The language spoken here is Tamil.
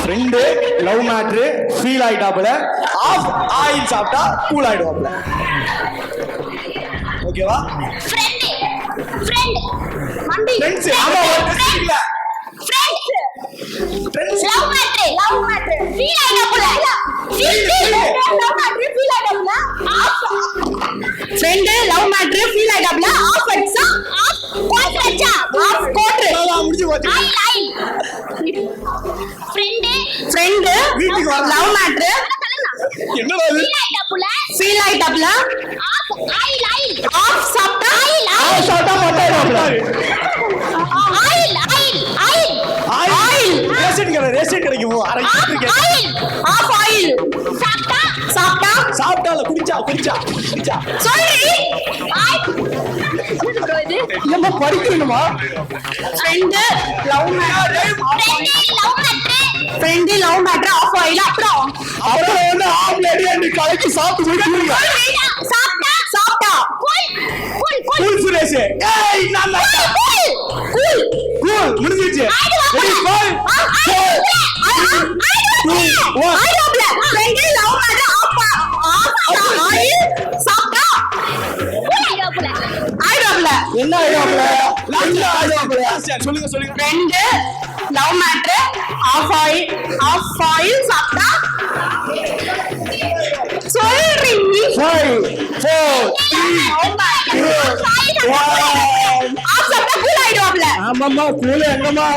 ஃப்ரெண்டு லவ் மேட்ரு ஃபீல் ஆயிட்டாப்புல ஆஃப் ஆயில் சாப்பிட்டா கூல் ஆயிடுவாப்புல. ஓகேவா? ஃப்ரெண்ட் ஃப்ரெண்ட் மண்டி ஃப்ரெண்ட்ஸ் ஆமா ஃப்ரெண்ட்ஸ் இல்ல ஃப்ரெண்ட்ஸ் லவ் மேட்ரு ஃபீல் ஆயிட்டாப்புல லவ் மேட்ரு ஃபீல் ஆயிட்டாப்புல ஃப்ரெண்ட் லவ் மேட்ரு ஃபீல் ஆயிட்டாப்புல ஆஃப் அடிச்சா ஆஃப் கோட் வச்சா ஆஃப் கோட் முடிஞ்சு போச்சு. ஆயில் ஃப்ரெண்ட் வீட்டுக்கு வர லவ் மேட்ரு என்னடா இது? ஃபீல் ஆயிட்டாப்புல ஆஃப் ஆயில் ஆஃப் சாப்பிட்டா ஆஃப் சாப்பிட்டா மொட்டையிடுவாப்புல. ஆயில் ரேஷன் கடைக்கு போ. அரை லிட்டர் ஆஃப் ஆயில் சாப்பிட்டா சாப்பிட்டால குடிச்சா சொல்லி இல்லம்மா படிக்கணுமா? Friend love matter of oil அப்புறம் அப்புறம் வந்து ஆம்லேட் அண்ட் கலக்கி சாப்பிட்டு போயிட்டு சாப்பிட்டா கூல் சுரேஷ். ஏய் நான் கூல் முடிஞ்சிச்சு. ரெடி கோல் என்ன ஆயிடுவாப்ல? லாஸ்ட்ல ஆயிடுவாப்ல. சொல்லுங்க friend love matter of oil சாப்பிட்டா சொல்றீ 5 4 3 2 1 ஆஃப் சாப்பிட்டா கூல் ஆயிடுவாப்ல ஆமாம்மா கூல் எங்கம்மா?